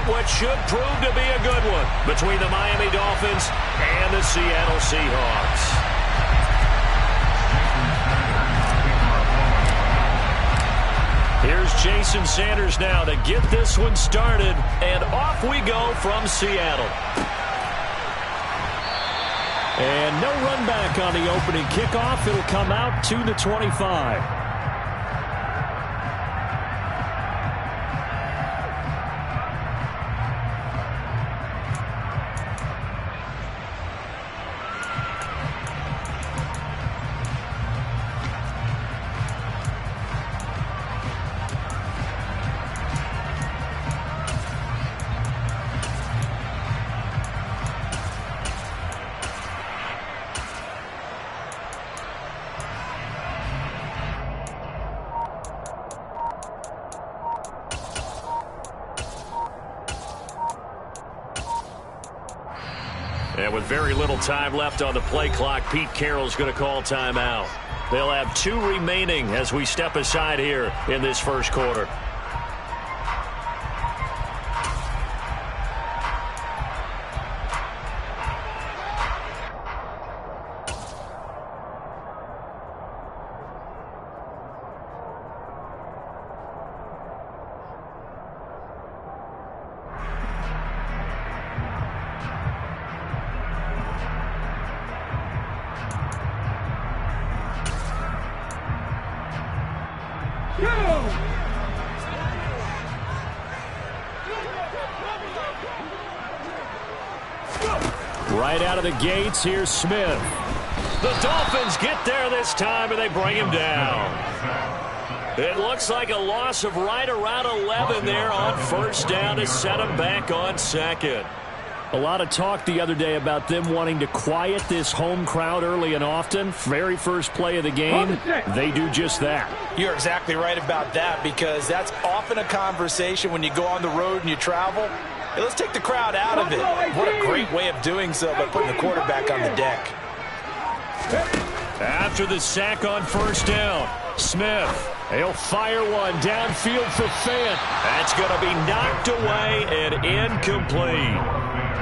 what should prove to be a good one between the Miami Dolphins and the Seattle Seahawks. Here's Jason Sanders now to get this one started, and off we go from Seattle. And no run back on the opening kickoff. It'll come out to the 25. And with very little time left on the play clock, Pete Carroll's going to call timeout. They'll have 2 remaining as we step aside here in this first quarter. Right out of the gates, here's Smith. The Dolphins get there this time, and they bring him down. It looks like a loss of right around 11 there on first down to set him back on second. A lot of talk the other day about them wanting to quiet this home crowd early and often. Very first play of the game, they do just that. You're exactly right about that, because that's often a conversation when you go on the road and you travel. Hey, let's take the crowd out of it. What a great way of doing so by putting the quarterback on the deck. After the sack on first down, Smith, he'll fire one downfield for Fant. That's going to be knocked away and incomplete.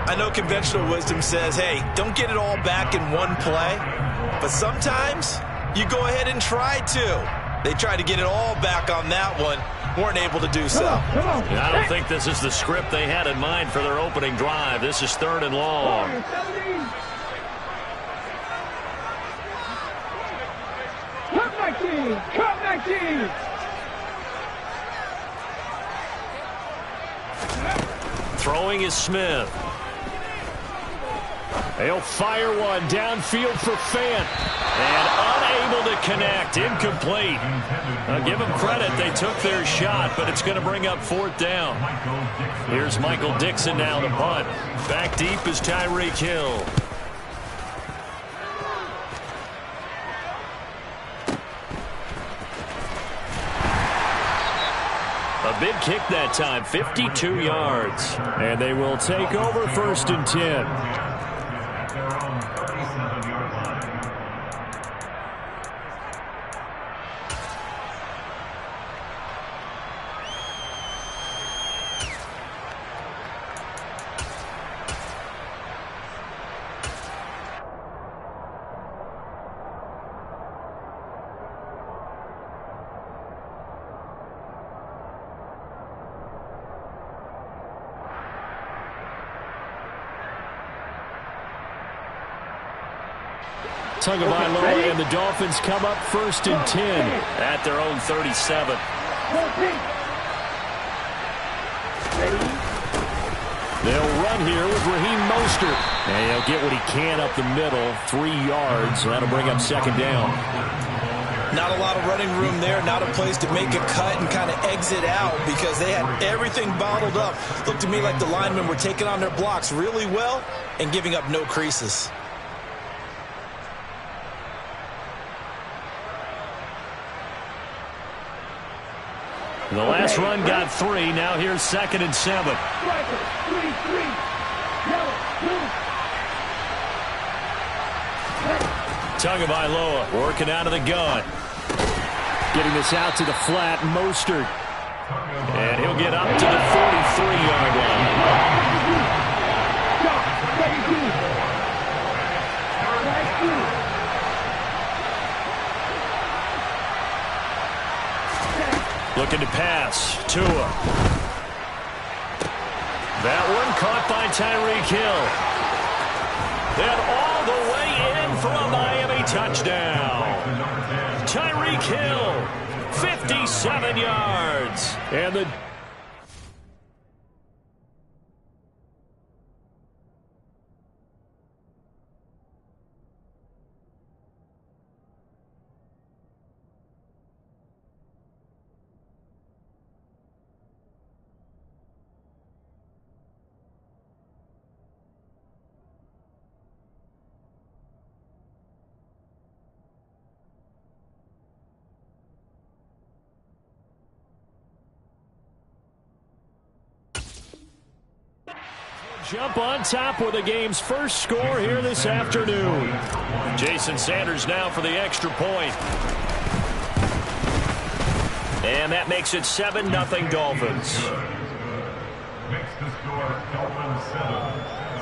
I know conventional wisdom says, hey, don't get it all back in one play. But sometimes you go ahead and try to. They tried to get it all back on that one. Weren't able to do so. I don't think this is the script they had in mind for their opening drive. This is 3rd and long. Cut my team! Throwing is Smith. He'll fire one downfield for Fant. And unable to connect. Incomplete. I'll give them credit. They took their shot, but it's going to bring up 4th down. Here's Michael Dixon now to punt. Back deep is Tyreek Hill. A big kick that time, 52 yards. And they will take over 1st and 10. Tagovailoa and the Dolphins come up 1st and 10 at their own 37. They'll run here with Raheem Mostert. And he'll get what he can up the middle, 3 yards. So that'll bring up 2nd down. Not a lot of running room there, not a place to make a cut and kind of exit out because they had everything bottled up. Looked to me like the linemen were taking on their blocks really well and giving up no creases. The last run got 3. Now here's 2nd and 7. Tagovailoa working out of the gun. Getting this out to the flat, Mostert. And he'll get up to the 43-yard line. Tua. That one caught by Tyreek Hill. And all the way in for a Miami touchdown. Tyreek Hill, 57 yards. And the jump on top with the game's first score here this afternoon. Jason Sanders now for the extra point. And that makes it 7-0 Dolphins. Makes the score Dolphins 7,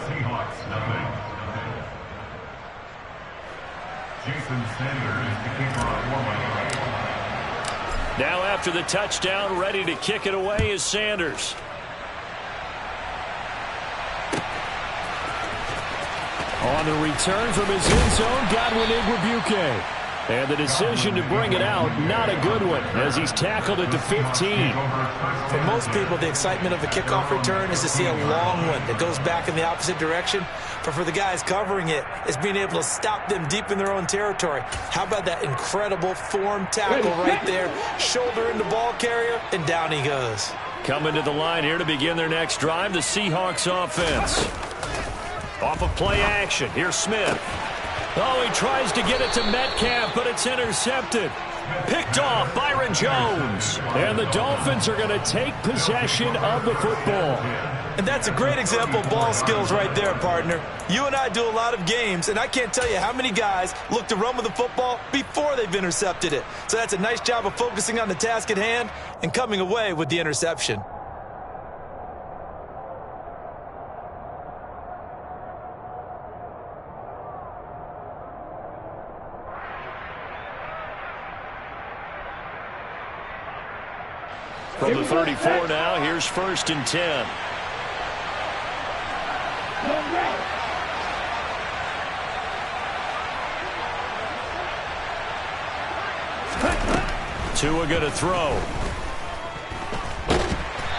Seahawks 0. Jason Sanders, the keeper on one. Now after the touchdown, ready to kick it away is Sanders. On the return from his end zone, Godwin Igwebuike. And the decision to bring it out, not a good one, as he's tackled it to 15. For most people, the excitement of a kickoff return is to see a long one that goes back in the opposite direction. But for the guys covering it, it's being able to stop them deep in their own territory. How about that incredible form tackle right there? Shoulder in the ball carrier, and down he goes. Coming to the line here to begin their next drive, the Seahawks offense. Off of play action, here's Smith. Oh, he tries to get it to Metcalf, but it's intercepted. Picked off Byron Jones. And the Dolphins are going to take possession of the football. And that's a great example of ball skills right there, partner. You and I do a lot of games, and I can't tell you how many guys look to run with the football before they've intercepted it. So that's a nice job of focusing on the task at hand and coming away with the interception. From the 34 now, here's 1st and 10. Tua going to throw.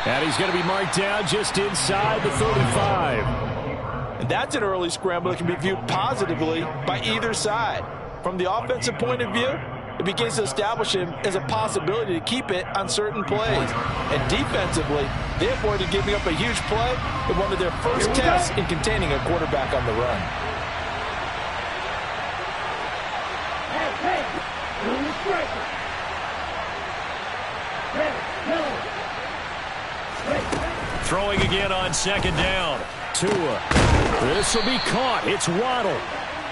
And he's going to be marked down just inside the 35. And that's an early scramble that can be viewed positively by either side. From the offensive point of view, it begins to establish him as a possibility to keep it on certain plays. And defensively, they avoided giving up a huge play in one of their first tests in containing a quarterback on the run. Throwing again on 2nd down. Tua. This will be caught. It's Waddle.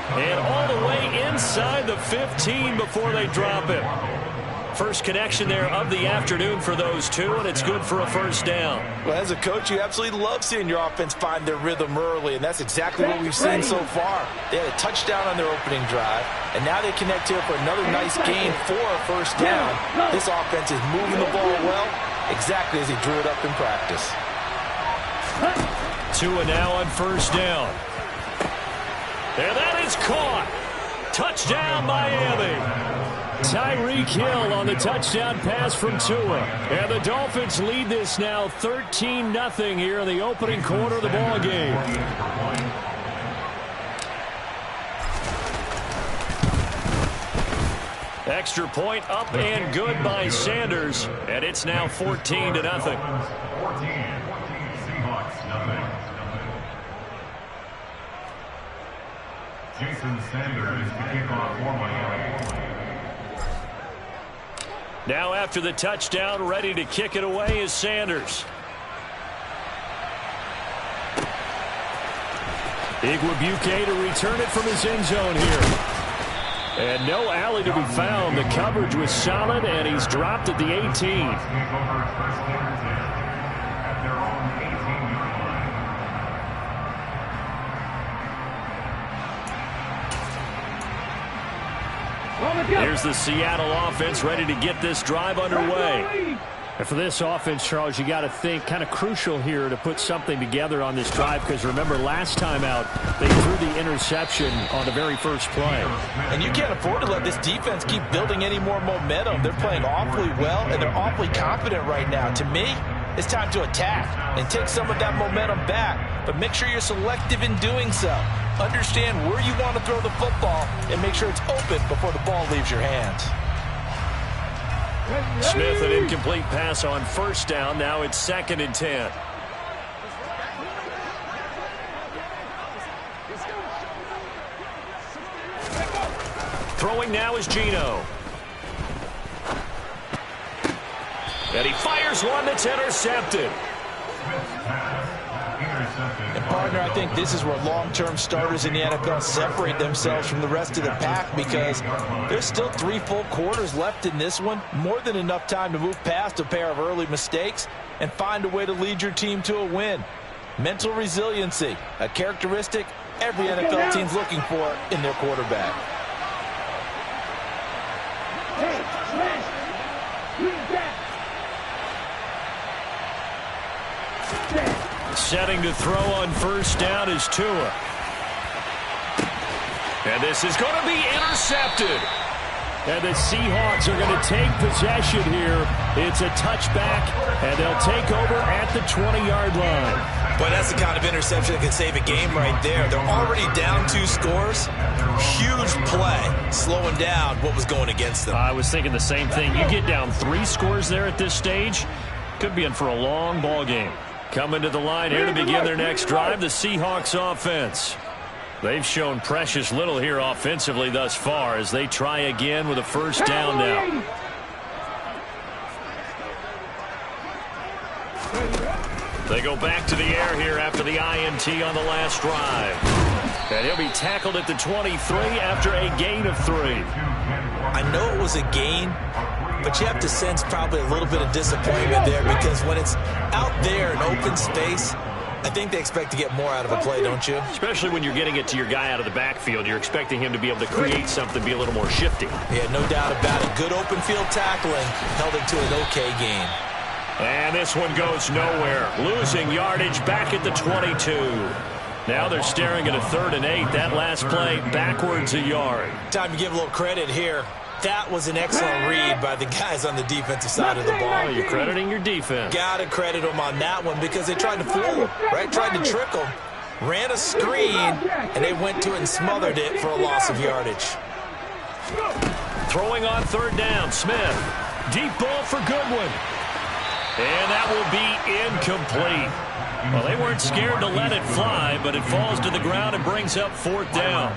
And all the way inside the 15 before they drop it. First connection there of the afternoon for those two, and it's good for a 1st down. Well, as a coach, you absolutely love seeing your offense find their rhythm early, and that's exactly what we've seen so far. They had a touchdown on their opening drive, and now they connect here for another nice gain for a 1st down. This offense is moving the ball well, exactly as he drew it up in practice. Tua now on 1st down. And that is caught. Touchdown, Miami. Tyreek Hill on the touchdown pass from Tua. And the Dolphins lead this now 13-0 here in the opening quarter of the ball game. Extra point up and good by Sanders. And it's now 14-0. 14, Seahawks 0. Jason Sanders, the kickoff for Miami. Now after the touchdown, ready to kick it away is Sanders. Igwebuike to return it from his end zone here. And no alley to be found. The coverage was solid, and he's dropped at the 18. Here's the Seattle offense ready to get this drive underway. And for this offense, Charles, you got to think kind of crucial here to put something together on this drive, because remember last time out they threw the interception on the very first play. And you can't afford to let this defense keep building any more momentum. They're playing awfully well, and they're awfully confident right now. To me, it's time to attack and take some of that momentum back, but make sure you're selective in doing so. Understand where you want to throw the football and make sure it's open before the ball leaves your hands. Smith, an incomplete pass on first down. Now it's 2nd and 10. Throwing now is Geno. And he fires one that's intercepted. And partner, I think this is where long-term starters in the NFL separate themselves from the rest of the pack, because there's still 3 full quarters left in this one. More than enough time to move past a pair of early mistakes and find a way to lead your team to a win. Mental resiliency, a characteristic every NFL team's looking for in their quarterback. Setting to throw on first down is Tua. And this is going to be intercepted. And the Seahawks are going to take possession here. It's a touchback, and they'll take over at the 20-yard line. Boy, that's the kind of interception that can save a game right there. They're already down 2 scores. Huge play, slowing down what was going against them. I was thinking the same thing. You get down 3 scores there at this stage, could be in for a long ball game. Coming to the line here to begin their next drive, the Seahawks offense. They've shown precious little here offensively thus far as they try again with a first down now. They go back to the air here after the INT on the last drive. And he'll be tackled at the 23 after a gain of 3. I know it was a gain, but you have to sense probably a little bit of disappointment there, because when it's out there in open space, I think they expect to get more out of a play, don't you? Especially when you're getting it to your guy out of the backfield. You're expecting him to be able to create something, be a little more shifty. Yeah, no doubt about it. Good open field tackling held it to an okay gain. And this one goes nowhere. Losing yardage back at the 22. Now they're staring at a 3rd and 8. That last play backwards a yard. Time to give a little credit here. That was an excellent read by the guys on the defensive side of the ball. Oh, you're crediting your defense. Got to credit them on that one, because they tried to fool them, right? Tried to trick them. Ran a screen, and they went to it and smothered it for a loss of yardage. Throwing on 3rd down, Smith. Deep ball for Goodwin. And that will be incomplete. Well, they weren't scared to let it fly, but it falls to the ground and brings up 4th down.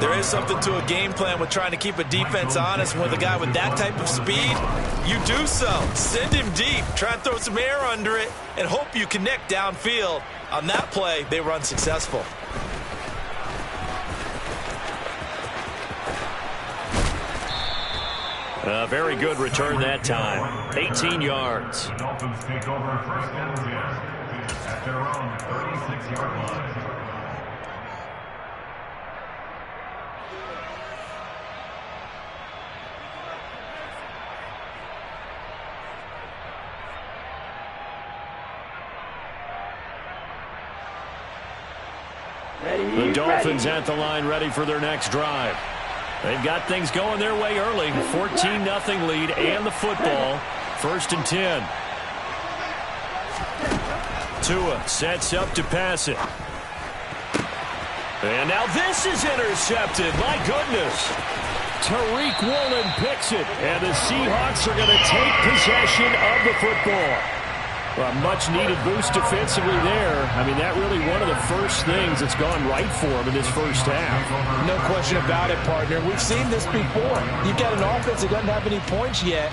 There is something to a game plan with trying to keep a defense honest. With a guy with that type of speed, you do so. Send him deep. Try and throw some air under it and hope you connect downfield. On that play, they were unsuccessful. A very good return that time. 18 yards. The Dolphins take over 1st and 10 at their own 36-yard line. The Dolphins at the line, ready for their next drive. They've got things going their way early. 14-0 lead and the football. 1st and 10. Tua sets up to pass it. And now this is intercepted. My goodness. Tariq Woolen picks it. And the Seahawks are going to take possession of the football. Well, a much-needed boost defensively there. I mean, that really one of the first things that's gone right for him in this first half. No question about it, partner. We've seen this before. You've got an offense that doesn't have any points yet.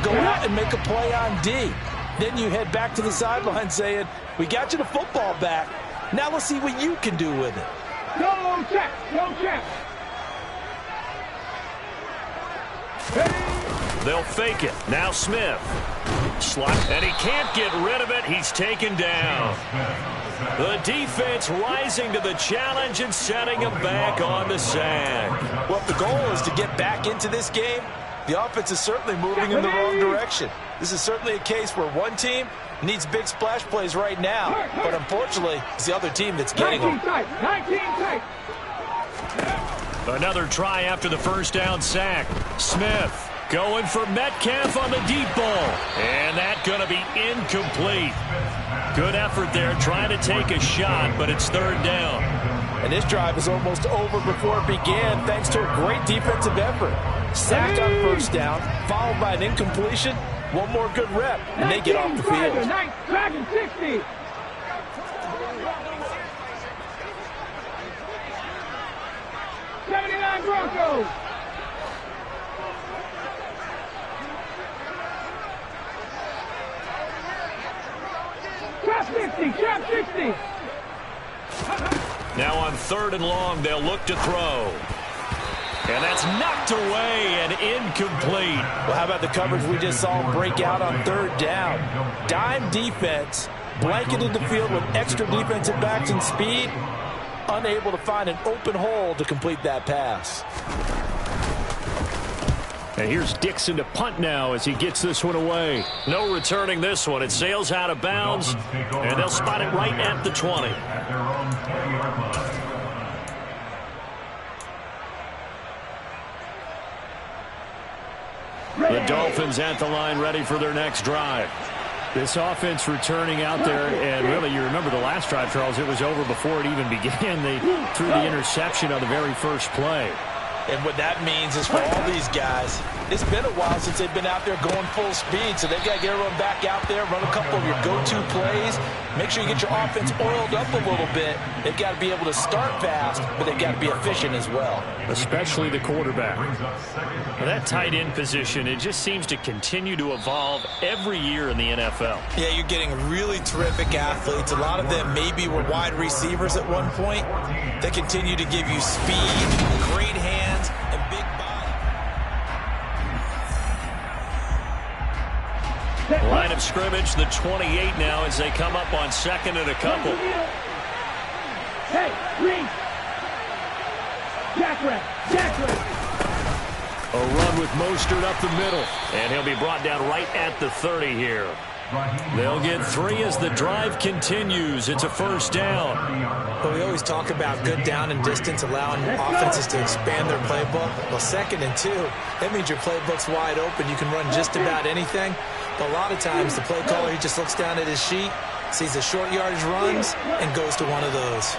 Go out and make a play on D. Then you head back to the sideline saying, we got you the football back. Now let's see what you can do with it. Go check, go check. They'll fake it. Now Smith. Slot, and he can't get rid of it. He's taken down. The defense rising to the challenge and setting him back on the sack. Well, if the goal is to get back into this game, The offense is certainly moving in the wrong direction. This is certainly a case where one team needs big splash plays right now, but unfortunately, it's the other team that's getting them. Another try after the first down sack. Smith going for Metcalf on the deep ball. And that's going to be incomplete. Good effort there trying to take a shot, but it's third down. And this drive is almost over before it began thanks to a great defensive effort. Sack on first down, followed by an incompletion. One more good rep, and they get off the field. 79 Broncos. Trap 60, trap 60. Now on third and long, they'll look to throw. And that's knocked away and incomplete. Well, how about the coverage we just saw him break out on third down? Dime defense, blanketed the field with extra defensive backs and speed, unable to find an open hole to complete that pass. And here's Dixon to punt now as he gets this one away. No returning this one. It sails out of bounds, and they'll spot it right at the 20. At their own 20-yard line. The Dolphins at the line ready for their next drive. This offense returning out there, and really you remember the last drive, Charles, it was over before it even began. They threw the interception on the very first play. And what that means is for all these guys, it's been a while since they've been out there going full speed, so they've got to get everyone back out there, run a couple of your go-to plays, make sure you get your offense oiled up a little bit. They've got to be able to start fast, but they've got to be efficient as well. Especially the quarterback. Well, that tight end position, it just seems to continue to evolve every year in the NFL. Yeah, you're getting really terrific athletes. A lot of them maybe were wide receivers at one point. They continue to give you speed, great hands, and big body. Line of scrimmage, the 28 now as they come up on second and a couple. Hey, Green. Jack. A run with Mostert up the middle, and he'll be brought down right at the 30 here. They'll get 3 as the drive continues. It's a first down. Well, we always talk about good down and distance, allowing offenses to expand their playbook. Well, 2nd and 2, that means your playbook's wide open. You can run just about anything. But a lot of times, the play caller, he just looks down at his sheet, sees the short yardage runs, and goes to one of those.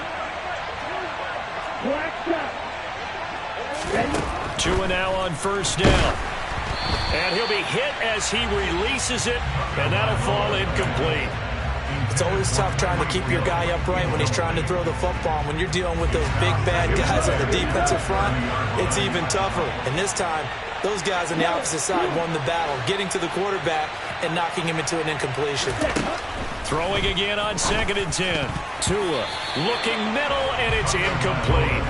Tua now on first down. And he'll be hit as he releases it, and that'll fall incomplete. It's always tough trying to keep your guy upright when he's trying to throw the football. When you're dealing with those big, bad guys on the defensive front, it's even tougher. And this time, those guys on the opposite side won the battle, getting to the quarterback and knocking him into an incompletion. Throwing again on 2nd and 10. Tua looking middle, and it's incomplete.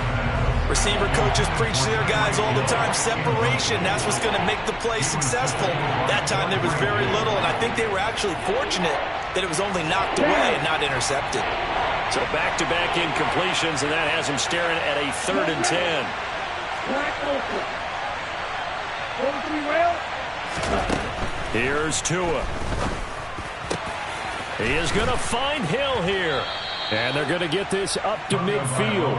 Receiver coaches preach to their guys all the time. Separation, that's what's going to make the play successful. That time there was very little, and I think they were actually fortunate that it was only knocked away and not intercepted. So back-to-back incompletions, and that has him staring at a 3rd and 10. Here's Tua. He is going to find Hill here. And they're going to get this up to midfield.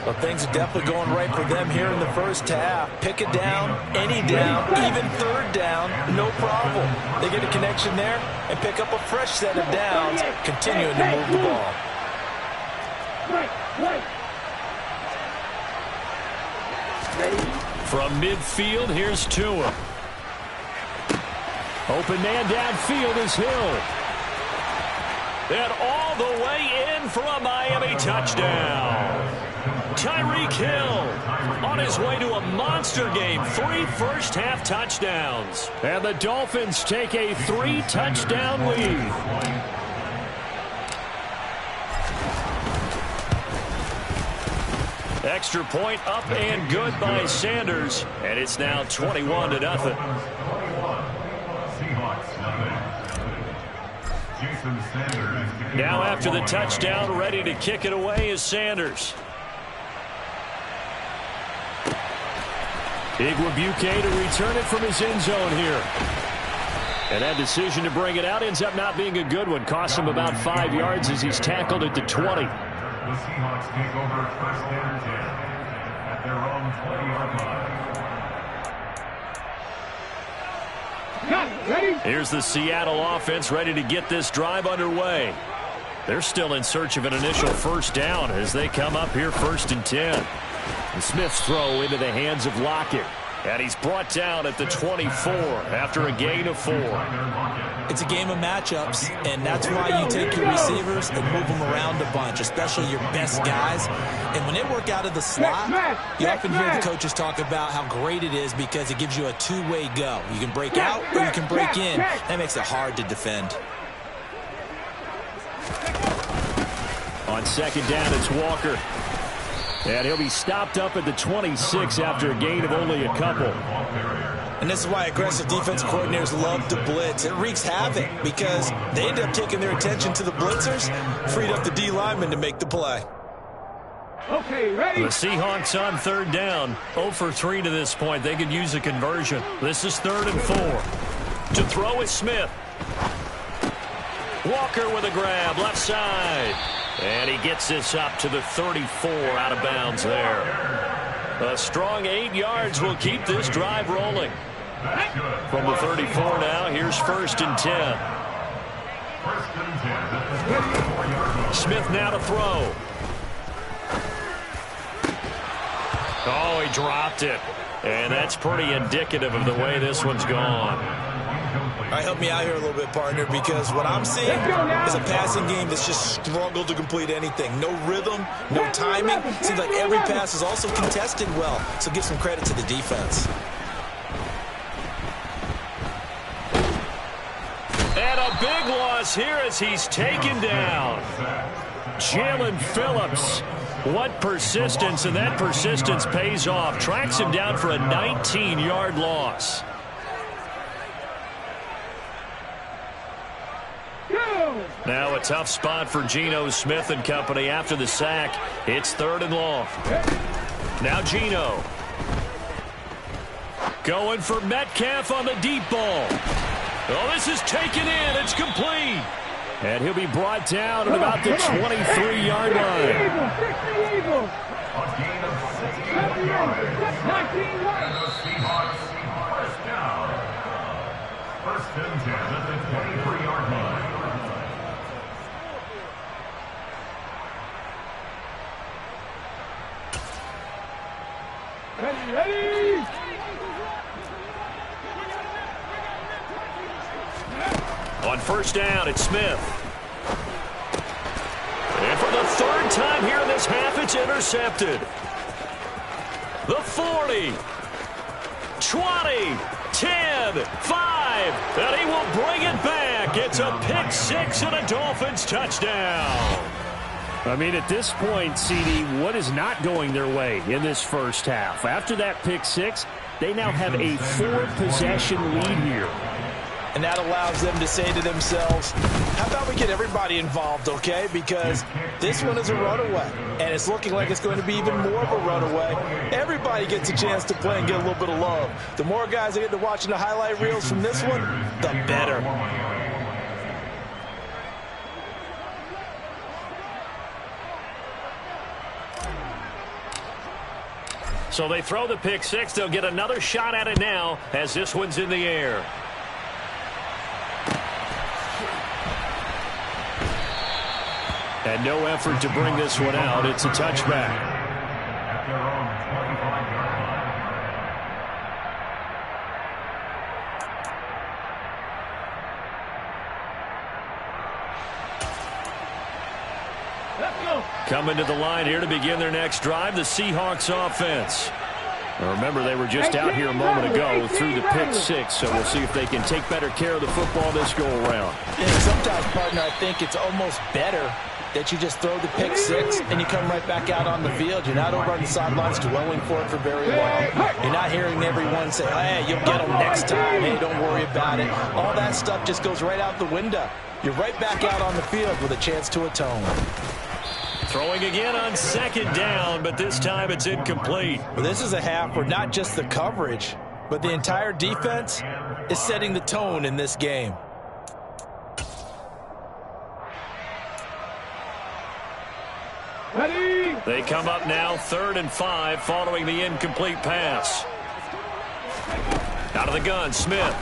Well, things are definitely going right for them here in the first half. Pick it down, any down, even 3rd down, no problem. They get a connection there and pick up a fresh set of downs, continuing to move the ball. From midfield, here's Tua. Open man downfield is Hill. And all the way in for a Miami touchdown. Tyreek Hill on his way to a monster game. 3 first-half touchdowns. And the Dolphins take a 3-touchdown lead. Extra point up and good by Sanders. And it's now 21-0. Now after the touchdown, ready to kick it away is Sanders. Igwebuike to return it from his end zone here. And that decision to bring it out ends up not being a good one. Cost him about 5 yards as he's tackled at the 20. The Seahawks take over first and 10 at their own 20-yard line. Here's the Seattle offense ready to get this drive underway. They're still in search of an initial first down as they come up here first and 10. And Smith's throw into the hands of Lockett. And he's brought down at the 24 after a gain of 4. It's a game of matchups, and that's why you take your receivers and move them around a bunch, especially your best guys. And when they work out of the slot, you often hear the coaches talk about how great it is because it gives you a two-way go. You can break out or you can break in. That makes it hard to defend. On second down, it's Walker. And he'll be stopped up at the 26 after a gain of only a couple. And this is why aggressive defensive coordinators love to blitz. It wreaks havoc because they end up taking their attention to the blitzers, freed up the D lineman to make the play. Okay, ready? The Seahawks on third down. 0 for 3 to this point. They could use a conversion. This is 3rd and 4. To throw is Smith. Walker with a grab, left side. And he gets this up to the 34, out of bounds there. A strong 8 yards will keep this drive rolling. From the 34 now, here's 1st and 10. Smith now to throw. Oh, he dropped it. And that's pretty indicative of the way this one's gone. All right, help me out here a little bit, partner, because what I'm seeing is a passing game that's just struggled to complete anything. No rhythm, no timing. Seems like every pass is also contested well, so give some credit to the defense. And a big loss here as he's taken down. Jalen Phillips. What persistence, and that persistence pays off. Tracks him down for a 19-yard loss. Now a tough spot for Geno Smith and company after the sack. It's 3rd and long. Now Geno. Going for Metcalf on the deep ball. Oh, this is taken in. It's complete. And he'll be brought down at about the 23-yard line. A gain of 16 yards. And the Seahawks first down. 1st and 10 at the 23-yard line. Ready? On 1st down, it's Smith. And for the 3rd time here in this half, it's intercepted. The 40, 20, 10, 5, and he will bring it back. It's a pick 6 and a Dolphins touchdown. I mean, at this point, CD, what is not going their way in this first half? After that pick 6, they now have a 4-possession lead here. And that allows them to say to themselves, how about we get everybody involved, okay? Because this one is a runaway, and it's looking like it's going to be even more of a runaway. Everybody gets a chance to play and get a little bit of love. The more guys that get to watching the highlight reels from this one, the better. So they throw the pick 6. They'll get another shot at it now as this one's in the air. And no effort to bring this one out. It's a touchback. At their own 25-yard line. Let's go. Coming to the line here to begin their next drive, the Seahawks offense. Now remember, they were just out here a moment ago through the pick 6, so we'll see if they can take better care of the football this go-around. And sometimes, partner, I think it's almost better that you just throw the pick 6 and you come right back out on the field. You're not over on the sidelines dwelling for it for very long. You're not hearing everyone say, hey, you'll get them next time. Hey, don't worry about it. All that stuff just goes right out the window. You're right back out on the field with a chance to atone. Throwing again on second down, but this time it's incomplete. Well, this is a half where not just the coverage, but the entire defense is setting the tone in this game. Ready. They come up now 3rd and 5 following the incomplete pass. Out of the gun, Smith.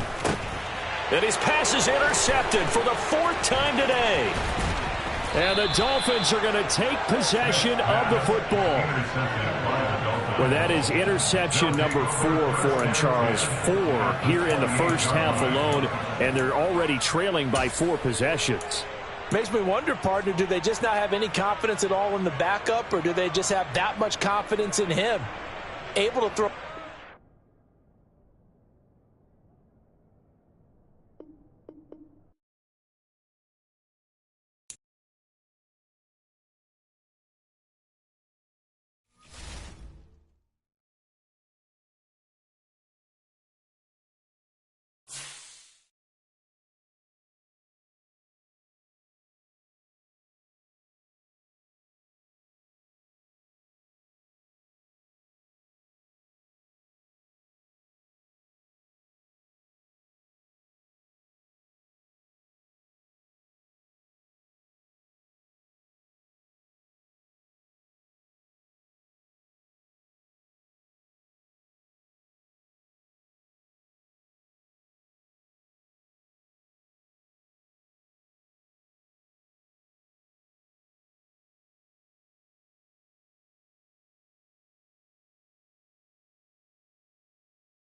And his pass is intercepted for the 4th time today. And the Dolphins are going to take possession of the football. Well, that is interception number 4 for him, Charles. 4 here in the first half alone, and they're already trailing by 4 possessions. Makes me wonder, partner, do they just not have any confidence at all in the backup, or do they just have that much confidence in him? Able to throw